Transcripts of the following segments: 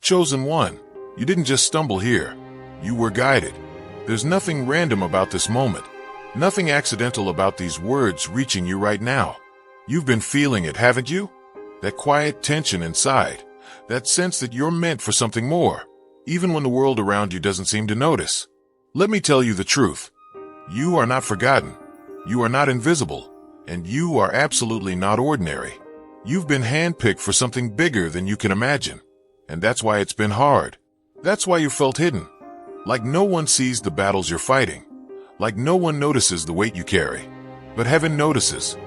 Chosen one, you didn't just stumble here. You were guided. There's nothing random about this moment. Nothing accidental about these words reaching you right now. You've been feeling it, haven't you? That quiet tension inside. That sense that you're meant for something more, even when the world around you doesn't seem to notice. Let me tell you the truth. You are not forgotten. You are not invisible. And you are absolutely not ordinary. You've been handpicked for something bigger than you can imagine. And that's why it's been hard. That's why you felt hidden. Like no one sees the battles you're fighting. Like no one notices the weight you carry. But heaven notices.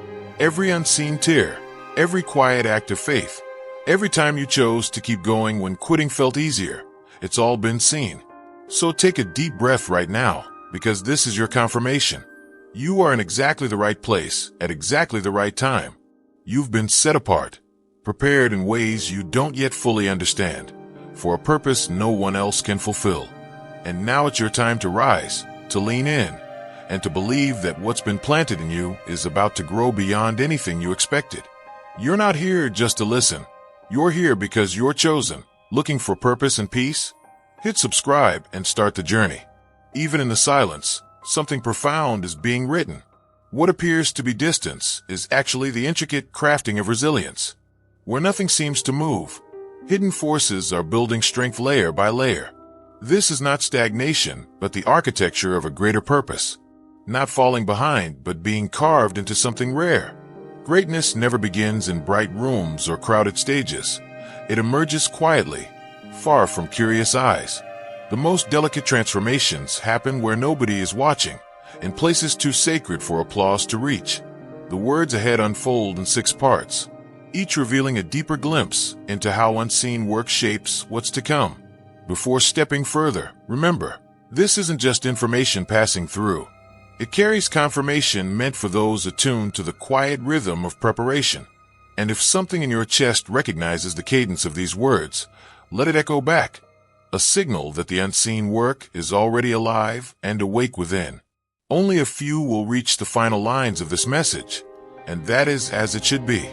Every unseen tear. Every quiet act of faith. Every time you chose to keep going when quitting felt easier. It's all been seen. So take a deep breath right now, because this is your confirmation. You are in exactly the right place at exactly the right time. You've been set apart, prepared in ways you don't yet fully understand, for a purpose no one else can fulfill. And now it's your time to rise, to lean in, and to believe that what's been planted in you is about to grow beyond anything you expected. You're not here just to listen. You're here because you're chosen. Looking for purpose and peace? Hit subscribe and start the journey. Even in the silence, something profound is being written. What appears to be distance is actually the intricate crafting of resilience. Where nothing seems to move, hidden forces are building strength layer by layer. This is not stagnation, but the architecture of a greater purpose. Not falling behind, but being carved into something rare. Greatness never begins in bright rooms or crowded stages. It emerges quietly, far from curious eyes. The most delicate transformations happen where nobody is watching, in places too sacred for applause to reach. The words ahead unfold in 6 parts, each revealing a deeper glimpse into how unseen work shapes what's to come. Before stepping further, remember, this isn't just information passing through. It carries confirmation meant for those attuned to the quiet rhythm of preparation. And if something in your chest recognizes the cadence of these words, let it echo back, a signal that the unseen work is already alive and awake within. Only a few will reach the final lines of this message, and that is as it should be.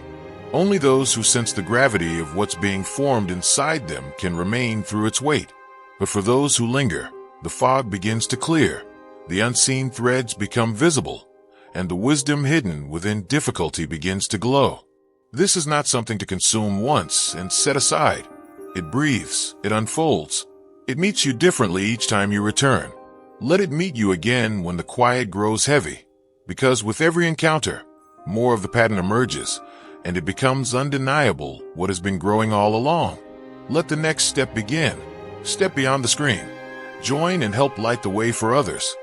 Only those who sense the gravity of what's being formed inside them can remain through its weight. But for those who linger, the fog begins to clear, the unseen threads become visible, and the wisdom hidden within difficulty begins to glow. This is not something to consume once and set aside. It breathes, it unfolds. It meets you differently each time you return. Let it meet you again when the quiet grows heavy, because with every encounter, more of the pattern emerges, and it becomes undeniable what has been growing all along. Let the next step begin. Step beyond the screen. Join and help light the way for others.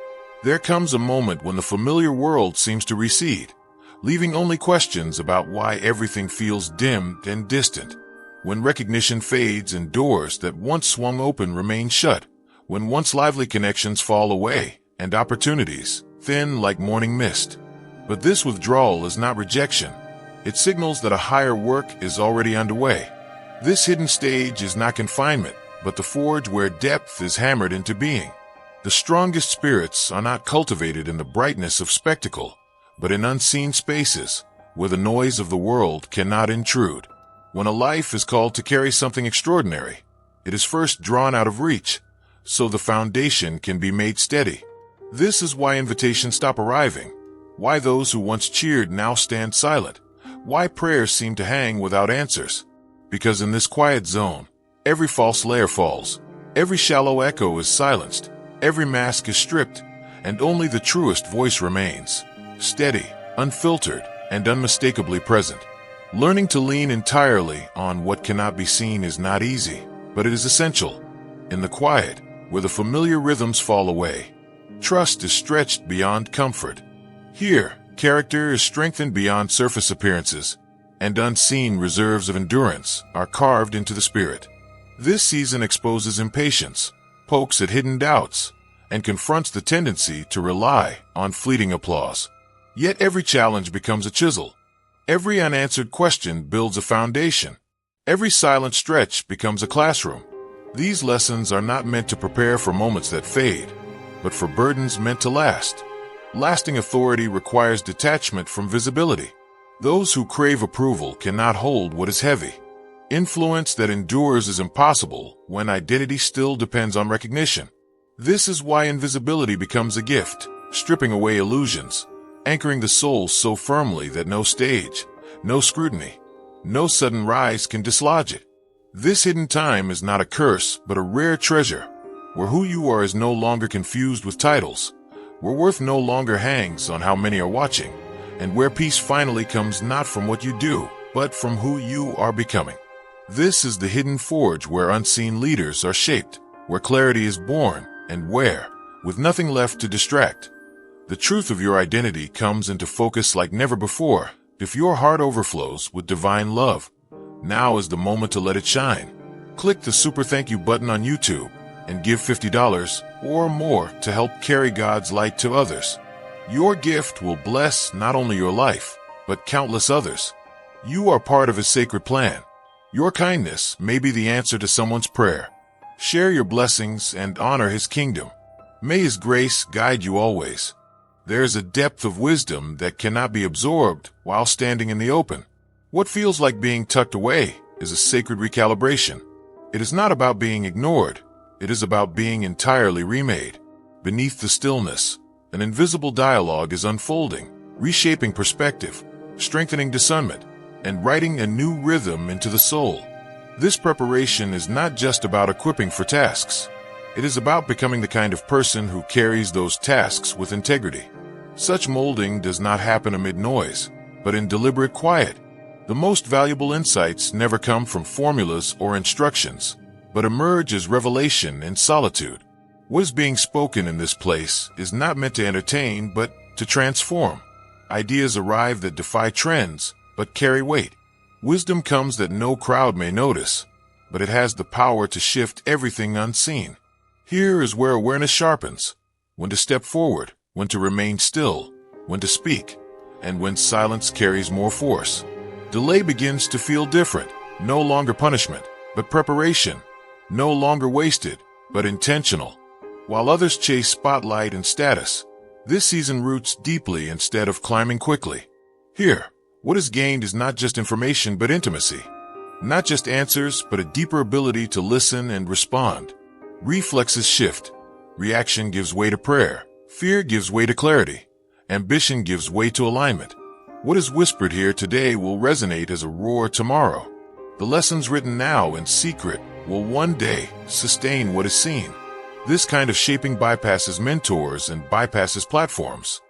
There comes a moment when the familiar world seems to recede, leaving only questions about why everything feels dimmed and distant. When recognition fades and doors that once swung open remain shut, when once lively connections fall away and opportunities thin like morning mist. But this withdrawal is not rejection. It signals that a higher work is already underway. This hidden stage is not confinement, but the forge where depth is hammered into being. The strongest spirits are not cultivated in the brightness of spectacle, but in unseen spaces where the noise of the world cannot intrude. When a life is called to carry something extraordinary, it is first drawn out of reach, so the foundation can be made steady. This is why invitations stop arriving, why those who once cheered now stand silent, why prayers seem to hang without answers. Because in this quiet zone, every false layer falls, every shallow echo is silenced, every mask is stripped, and only the truest voice remains, steady, unfiltered, and unmistakably present. Learning to lean entirely on what cannot be seen is not easy, but it is essential. In the quiet, where the familiar rhythms fall away, trust is stretched beyond comfort. Here, character is strengthened beyond surface appearances, and unseen reserves of endurance are carved into the spirit. This season exposes impatience, pokes at hidden doubts, and confronts the tendency to rely on fleeting applause. Yet every challenge becomes a chisel. Every unanswered question builds a foundation. Every silent stretch becomes a classroom. These lessons are not meant to prepare for moments that fade, but for burdens meant to last. Lasting authority requires detachment from visibility. Those who crave approval cannot hold what is heavy. Influence that endures is impossible when identity still depends on recognition. This is why invisibility becomes a gift, stripping away illusions, anchoring the soul so firmly that no stage, no scrutiny, no sudden rise can dislodge it. This hidden time is not a curse, but a rare treasure, where who you are is no longer confused with titles, where worth no longer hangs on how many are watching, and where peace finally comes not from what you do, but from who you are becoming. This is the hidden forge where unseen leaders are shaped, where clarity is born, and where, with nothing left to distract, the truth of your identity comes into focus like never before. If your heart overflows with divine love, now is the moment to let it shine. Click the super thank you button on YouTube and give $50 or more to help carry God's light to others. Your gift will bless not only your life, but countless others. You are part of His sacred plan. Your kindness may be the answer to someone's prayer. Share your blessings and honor His kingdom. May His grace guide you always. There is a depth of wisdom that cannot be absorbed while standing in the open. What feels like being tucked away is a sacred recalibration. It is not about being ignored. It is about being entirely remade. Beneath the stillness, an invisible dialogue is unfolding, reshaping perspective, strengthening discernment, and writing a new rhythm into the soul. This preparation is not just about equipping for tasks. It is about becoming the kind of person who carries those tasks with integrity. Such molding does not happen amid noise, but in deliberate quiet. The most valuable insights never come from formulas or instructions, but emerge as revelation in solitude. What is being spoken in this place is not meant to entertain, but to transform. Ideas arrive that defy trends, but carry weight. Wisdom comes that no crowd may notice, but it has the power to shift everything unseen. Here is where awareness sharpens, when to step forward, when to remain still, when to speak, and when silence carries more force. Delay begins to feel different, no longer punishment, but preparation, no longer wasted, but intentional. While others chase spotlight and status, this season roots deeply instead of climbing quickly. Here, what is gained is not just information but intimacy. Not just answers, but a deeper ability to listen and respond. Reflexes shift. Reaction gives way to prayer. Fear gives way to clarity. Ambition gives way to alignment. What is whispered here today will resonate as a roar tomorrow. The lessons written now in secret will one day sustain what is seen. This kind of shaping bypasses mentors and bypasses platforms.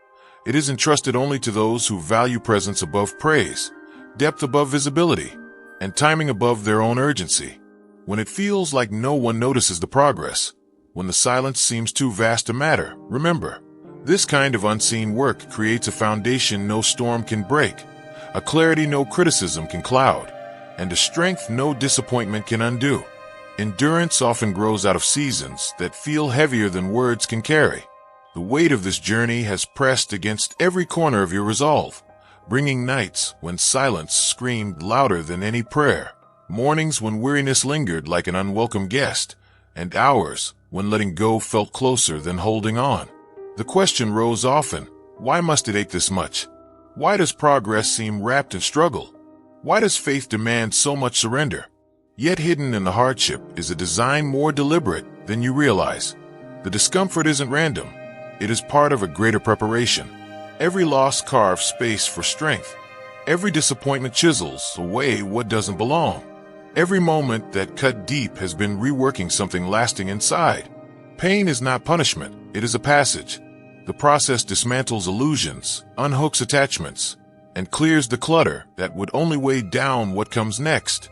It is entrusted only to those who value presence above praise, depth above visibility, and timing above their own urgency. When it feels like no one notices the progress, when the silence seems too vast to matter, remember, this kind of unseen work creates a foundation no storm can break, a clarity no criticism can cloud, and a strength no disappointment can undo. Endurance often grows out of seasons that feel heavier than words can carry. The weight of this journey has pressed against every corner of your resolve, bringing nights when silence screamed louder than any prayer, mornings when weariness lingered like an unwelcome guest, and hours when letting go felt closer than holding on. The question rose often, why must it ache this much? Why does progress seem wrapped in struggle? Why does faith demand so much surrender? Yet hidden in the hardship is a design more deliberate than you realize. The discomfort isn't random. It is part of a greater preparation. Every loss carves space for strength. Every disappointment chisels away what doesn't belong. Every moment that cut deep has been reworking something lasting inside. Pain is not punishment, it is a passage. The process dismantles illusions, unhooks attachments, and clears the clutter that would only weigh down what comes next.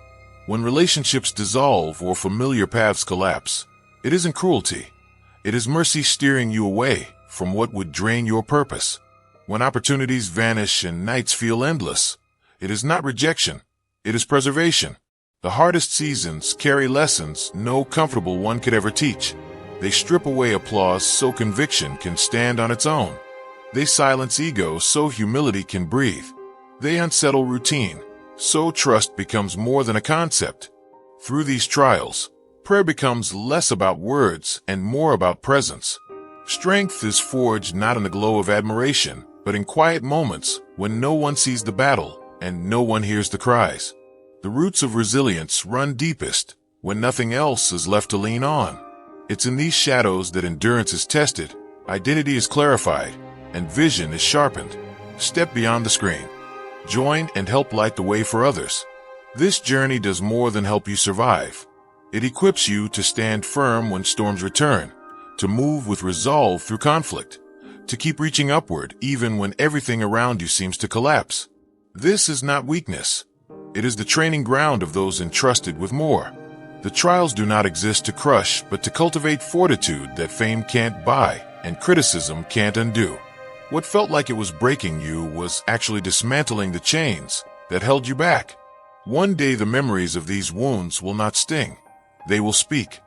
When relationships dissolve or familiar paths collapse, it isn't cruelty. It is mercy steering you away from what would drain your purpose. When opportunities vanish and nights feel endless, it is not rejection, it is preservation. The hardest seasons carry lessons no comfortable one could ever teach. They strip away applause so conviction can stand on its own. They silence ego so humility can breathe. They unsettle routine, so trust becomes more than a concept. Through these trials, prayer becomes less about words and more about presence. Strength is forged not in the glow of admiration, but in quiet moments when no one sees the battle and no one hears the cries. The The roots of resilience run deepest when nothing else is left to lean on. It's in these shadows that endurance is tested, identity is clarified, and vision is sharpened. Step beyond the screen. Join and help light the way for others. This journey does more than help you survive. It equips you to stand firm when storms return, to move with resolve through conflict, to keep reaching upward even when everything around you seems to collapse. This is not weakness. It is the training ground of those entrusted with more. The trials do not exist to crush, but to cultivate fortitude that fame can't buy and criticism can't undo. What felt like it was breaking you was actually dismantling the chains that held you back. One day the memories of these wounds will not sting. They will speak.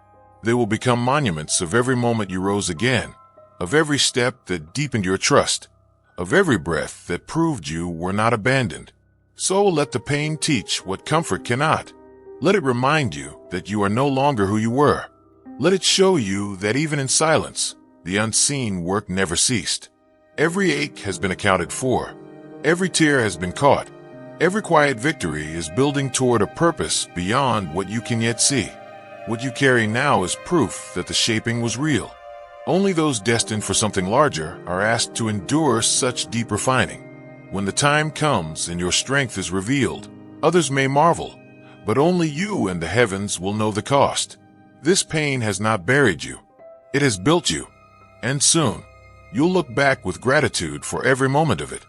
They will become monuments of every moment you rose again, of every step that deepened your trust, of every breath that proved you were not abandoned. So let the pain teach what comfort cannot. Let it remind you that you are no longer who you were. Let it show you that even in silence, the unseen work never ceased. Every ache has been accounted for. Every tear has been caught. Every quiet victory is building toward a purpose beyond what you can yet see. What you carry now is proof that the shaping was real. Only those destined for something larger are asked to endure such deep refining. When the time comes and your strength is revealed, others may marvel, but only you and the heavens will know the cost. This pain has not buried you. It has built you. And soon, you'll look back with gratitude for every moment of it.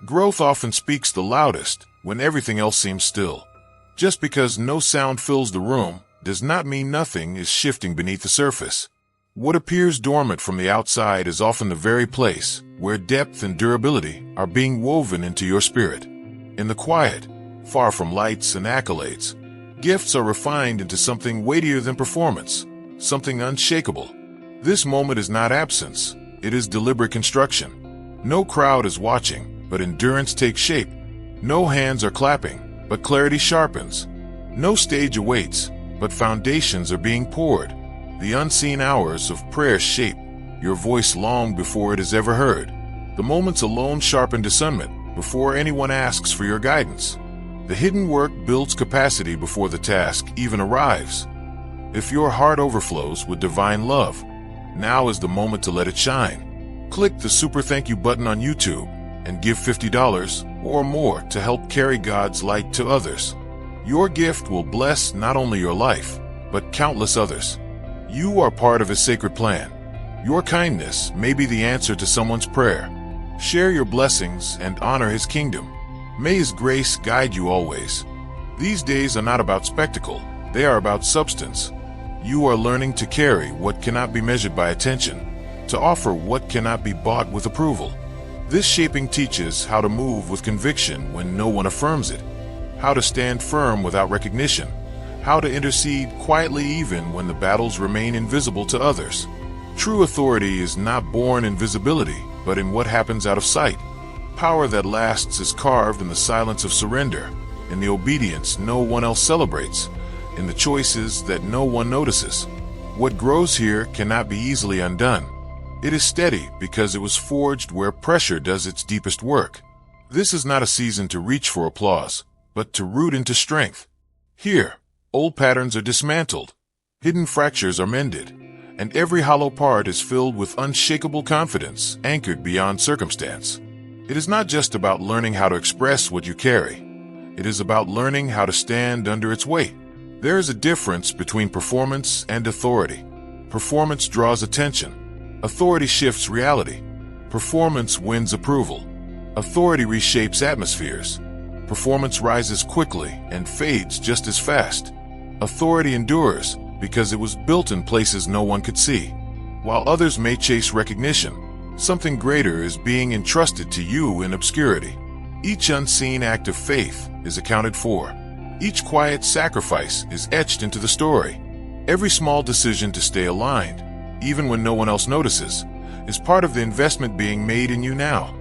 Growth often speaks the loudest when everything else seems still. Just because no sound fills the room does not mean nothing is shifting beneath the surface. What appears dormant from the outside is often the very place where depth and durability are being woven into your spirit. In the quiet, far from lights and accolades, gifts are refined into something weightier than performance, something unshakable. This moment is not absence, it is deliberate construction. No crowd is watching, but endurance takes shape. No hands are clapping, but clarity sharpens. No stage awaits, but foundations are being poured. The unseen hours of prayer shape your voice long before it is ever heard. The moments alone sharpen discernment before anyone asks for your guidance. The hidden work builds capacity before the task even arrives. If your heart overflows with divine love, now is the moment to let it shine. Click the super thank you button on YouTube and give $50 or more to help carry God's light to others. Your gift will bless not only your life, but countless others. You are part of His sacred plan. Your kindness may be the answer to someone's prayer. Share your blessings and honor His kingdom. May His grace guide you always. These days are not about spectacle, they are about substance. You are learning to carry what cannot be measured by attention, to offer what cannot be bought with approval. This shaping teaches how to move with conviction when no one affirms it, how to stand firm without recognition, how to intercede quietly even when the battles remain invisible to others. True authority is not born in visibility, but in what happens out of sight. Power that lasts is carved in the silence of surrender, in the obedience no one else celebrates, in the choices that no one notices. What grows here cannot be easily undone. It is steady because it was forged where pressure does its deepest work. This is not a season to reach for applause, but to root into strength. Here, old patterns are dismantled, hidden fractures are mended, and every hollow part is filled with unshakable confidence anchored beyond circumstance. It is not just about learning how to express what you carry. It is about learning how to stand under its weight. There is a difference between performance and authority. Performance draws attention. Authority shifts reality. Performance wins approval. Authority reshapes atmospheres. Performance rises quickly and fades just as fast. Authority endures because it was built in places no one could see. While others may chase recognition, something greater is being entrusted to you in obscurity. Each unseen act of faith is accounted for. Each quiet sacrifice is etched into the story. Every small decision to stay aligned, even when no one else notices, is part of the investment being made in you now.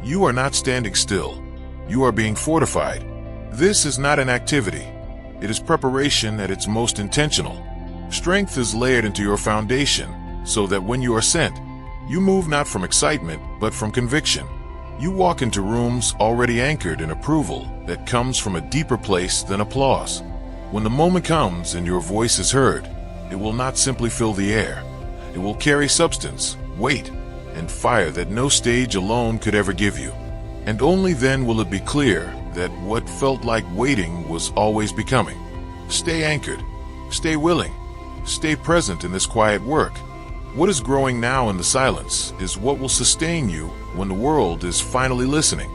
You are not standing still. You are being fortified. This is not an activity. It is preparation at its most intentional. Strength is layered into your foundation so that when you are sent, you move not from excitement, but from conviction. You walk into rooms already anchored in approval that comes from a deeper place than applause. When the moment comes and your voice is heard, it will not simply fill the air. It will carry substance, weight, and fire that no stage alone could ever give you. And only then will it be clear that what felt like waiting was always becoming. Stay anchored. Stay willing. Stay present in this quiet work. What is growing now in the silence is what will sustain you when the world is finally listening.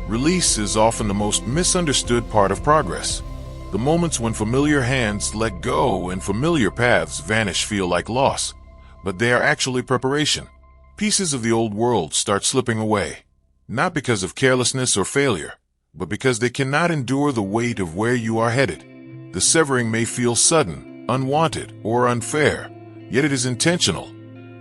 Release is often the most misunderstood part of progress. The moments when familiar hands let go and familiar paths vanish feel like loss, but they are actually preparation. Pieces of the old world start slipping away, not because of carelessness or failure, but because they cannot endure the weight of where you are headed. The severing may feel sudden, unwanted, or unfair, yet it is intentional.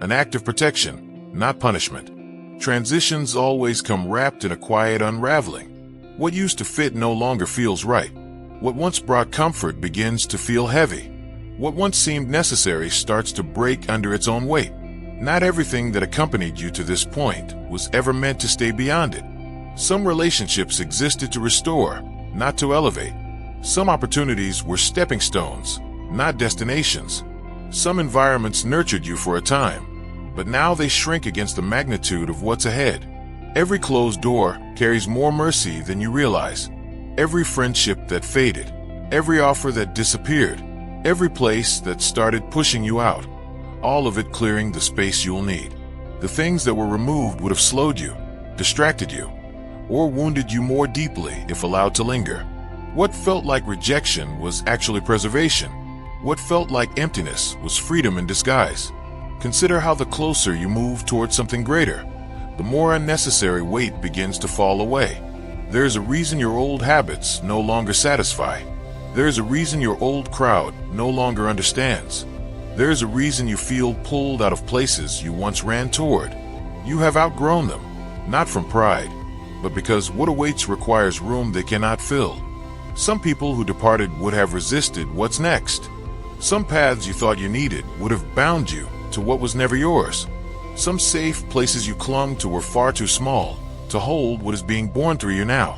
An act of protection, not punishment. Transitions always come wrapped in a quiet unraveling. What used to fit no longer feels right. What once brought comfort begins to feel heavy. What once seemed necessary starts to break under its own weight. Not everything that accompanied you to this point was ever meant to stay beyond it. Some relationships existed to restore, not to elevate. Some opportunities were stepping stones, not destinations. Some environments nurtured you for a time, but now they shrink against the magnitude of what's ahead. Every closed door carries more mercy than you realize. Every friendship that faded, every offer that disappeared, every place that started pushing you out, all of it clearing the space you'll need. The things that were removed would have slowed you, distracted you, or wounded you more deeply if allowed to linger. What felt like rejection was actually preservation. What felt like emptiness was freedom in disguise. Consider how the closer you move towards something greater, the more unnecessary weight begins to fall away. There is a reason your old habits no longer satisfy. There is a reason your old crowd no longer understands. There is a reason you feel pulled out of places you once ran toward. You have outgrown them, not from pride, but because what awaits requires room they cannot fill. Some people who departed would have resisted what's next. Some paths you thought you needed would have bound you to what was never yours. Some safe places you clung to were far too small to hold what is being born through you now.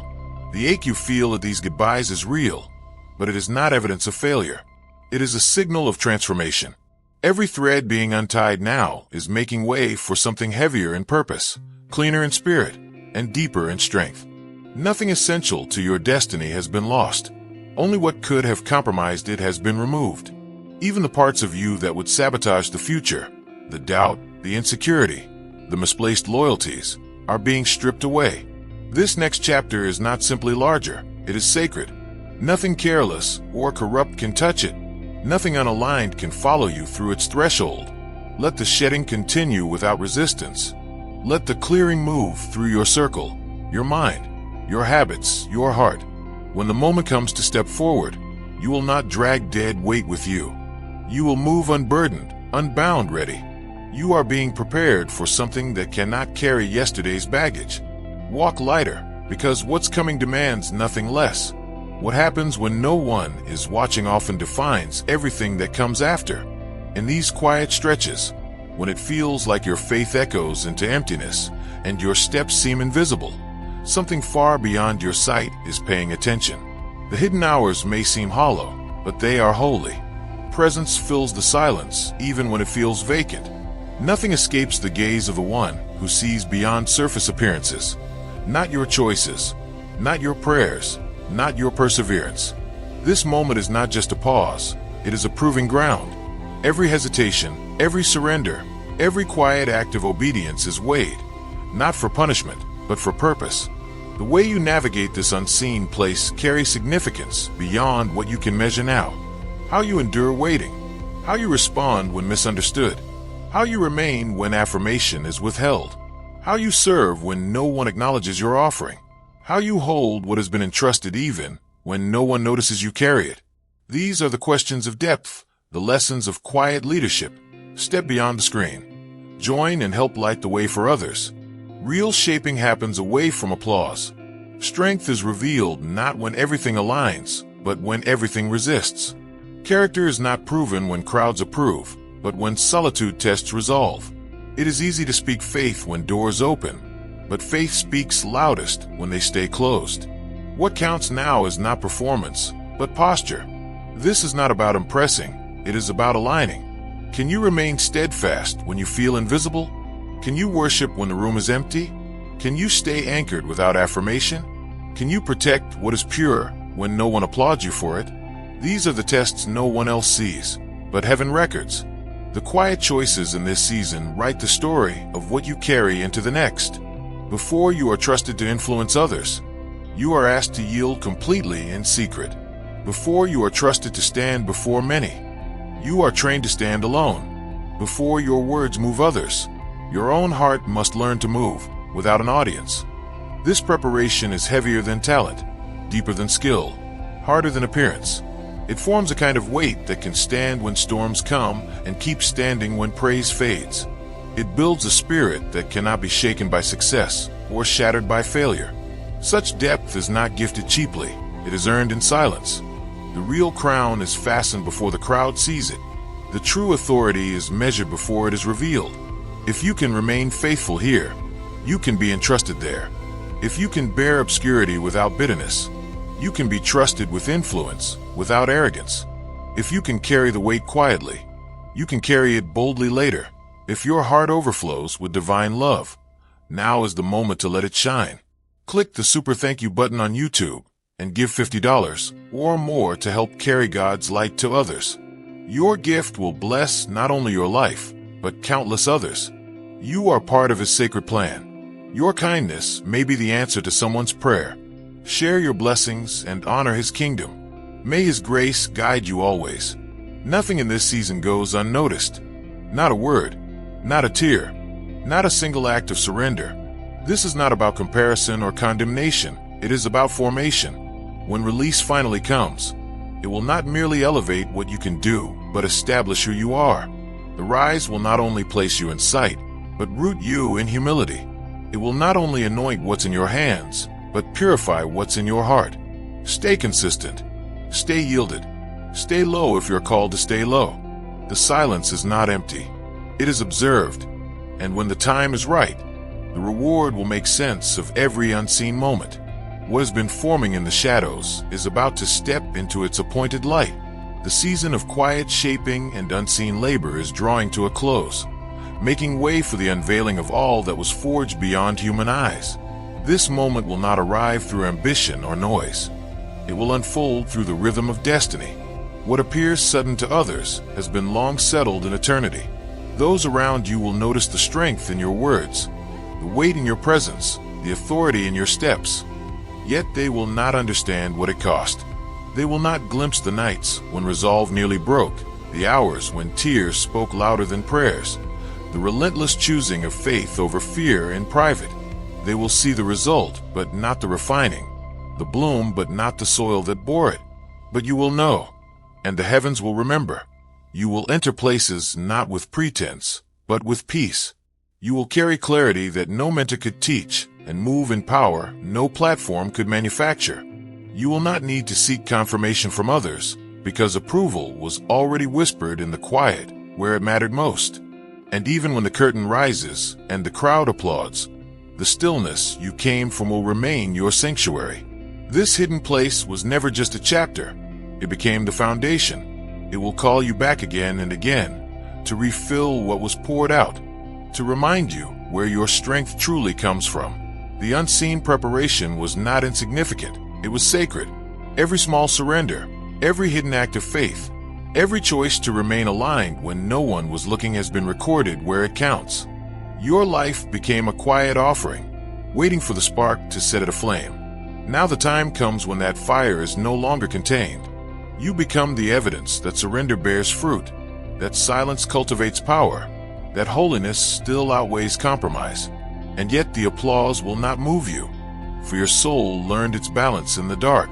The ache you feel at these goodbyes is real, but it is not evidence of failure. It is a signal of transformation. Every thread being untied now is making way for something heavier in purpose, cleaner in spirit, and deeper in strength. Nothing essential to your destiny has been lost. Only what could have compromised it has been removed. Even the parts of you that would sabotage the future, the doubt, the insecurity, the misplaced loyalties, are being stripped away. This next chapter is not simply larger, it is sacred. Nothing careless or corrupt can touch it. Nothing unaligned can follow you through its threshold. Let the shedding continue without resistance. Let the clearing move through your circle, your mind, your habits, your heart. When the moment comes to step forward, you will not drag dead weight with you. You will move unburdened, unbound, ready. You are being prepared for something that cannot carry yesterday's baggage. Walk lighter, because what's coming demands nothing less. What happens when no one is watching often defines everything that comes after. In these quiet stretches, when it feels like your faith echoes into emptiness and your steps seem invisible, something far beyond your sight is paying attention. The hidden hours may seem hollow, but they are holy. Presence fills the silence even when it feels vacant. Nothing escapes the gaze of the one who sees beyond surface appearances. Not your choices, not your prayers, not your perseverance. This moment is not just a pause, it is a proving ground. Every hesitation, every surrender, every quiet act of obedience is weighed, not for punishment, but for purpose. The way you navigate this unseen place carries significance beyond what you can measure now. How you endure waiting, how you respond when misunderstood, how you remain when affirmation is withheld, how you serve when no one acknowledges your offering, how you hold what has been entrusted even when no one notices you carry it. These are the questions of depth, the lessons of quiet leadership. Step beyond the screen. Join and help light the way for others. Real shaping happens away from applause. Strength is revealed not when everything aligns, but when everything resists. Character is not proven when crowds approve, but when solitude tests resolve. It is easy to speak faith when doors open, but faith speaks loudest when they stay closed. What counts now is not performance, but posture. This is not about impressing, it is about aligning. Can you remain steadfast when you feel invisible? Can you worship when the room is empty? Can you stay anchored without affirmation? Can you protect what is pure when no one applauds you for it? These are the tests no one else sees, but heaven records. The quiet choices in this season write the story of what you carry into the next. Before you are trusted to influence others, you are asked to yield completely in secret. Before you are trusted to stand before many, you are trained to stand alone. Before your words move others, your own heart must learn to move without an audience. This preparation is heavier than talent, deeper than skill, harder than appearance. It forms a kind of weight that can stand when storms come and keep standing when praise fades. It builds a spirit that cannot be shaken by success or shattered by failure. Such depth is not gifted cheaply, it is earned in silence. The real crown is fastened before the crowd sees it. The true authority is measured before it is revealed. If you can remain faithful here, you can be entrusted there. If you can bear obscurity without bitterness, you can be trusted with influence without arrogance. If you can carry the weight quietly, you can carry it boldly later. If your heart overflows with divine love, now is the moment to let it shine. Click the super thank you button on YouTube and give $50 or more to help carry God's light to others. Your gift will bless not only your life, but countless others. You are part of His sacred plan. Your kindness may be the answer to someone's prayer. Share your blessings and honor His kingdom. May His grace guide you always. Nothing in this season goes unnoticed. Not a word, not a tear, not a single act of surrender. This is not about comparison or condemnation. It is about formation. When release finally comes, it will not merely elevate what you can do, but establish who you are. The rise will not only place you in sight, but root you in humility. It will not only anoint what's in your hands, but purify what's in your heart. Stay consistent. Stay yielded. Stay low if you're called to stay low. The silence is not empty. It is observed. And when the time is right, the reward will make sense of every unseen moment. What has been forming in the shadows is about to step into its appointed light. The season of quiet shaping and unseen labor is drawing to a close, making way for the unveiling of all that was forged beyond human eyes. This moment will not arrive through ambition or noise. It will unfold through the rhythm of destiny. What appears sudden to others has been long settled in eternity. Those around you will notice the strength in your words, the weight in your presence, the authority in your steps. Yet they will not understand what it cost. They will not glimpse the nights when resolve nearly broke, the hours when tears spoke louder than prayers, the relentless choosing of faith over fear in private. They will see the result, but not the refining, the bloom, but not the soil that bore it. But you will know, and the heavens will remember. You will enter places not with pretense, but with peace. You will carry clarity that no mentor could teach, and move in power no platform could manufacture. You will not need to seek confirmation from others, because approval was already whispered in the quiet where it mattered most. And even when the curtain rises and the crowd applauds, the stillness you came from will remain your sanctuary. This hidden place was never just a chapter. It became the foundation. It will call you back again and again to refill what was poured out, to remind you where your strength truly comes from. The unseen preparation was not insignificant. It was sacred. Every small surrender, every hidden act of faith, every choice to remain aligned when no one was looking has been recorded where it counts. Your life became a quiet offering, waiting for the spark to set it aflame. Now the time comes when that fire is no longer contained. You become the evidence that surrender bears fruit, that silence cultivates power, that holiness still outweighs compromise. And yet the applause will not move you, for your soul learned its balance in the dark.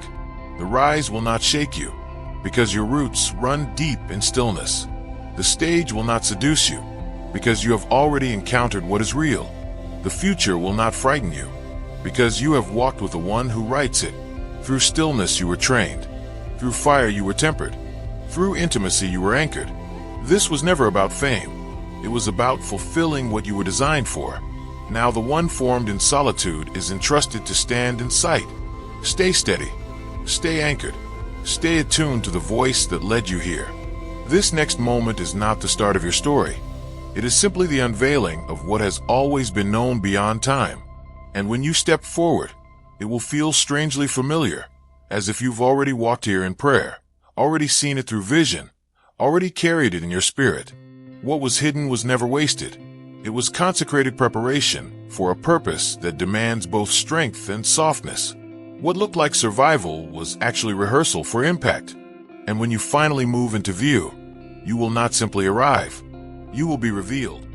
The rise will not shake you, because your roots run deep in stillness. The stage will not seduce you, because you have already encountered what is real. The future will not frighten you, because you have walked with the one who writes it. Through stillness you were trained. Through fire you were tempered. Through intimacy you were anchored. This was never about fame. It was about fulfilling what you were designed for. Now the one formed in solitude is entrusted to stand in sight. Stay steady. Stay anchored. Stay attuned to the voice that led you here. This next moment is not the start of your story. It is simply the unveiling of what has always been known beyond time. And when you step forward, it will feel strangely familiar, as if you've already walked here in prayer, already seen it through vision, already carried it in your spirit. What was hidden was never wasted. It was consecrated preparation for a purpose that demands both strength and softness. What looked like survival was actually rehearsal for impact. And when you finally move into view, you will not simply arrive. You will be revealed.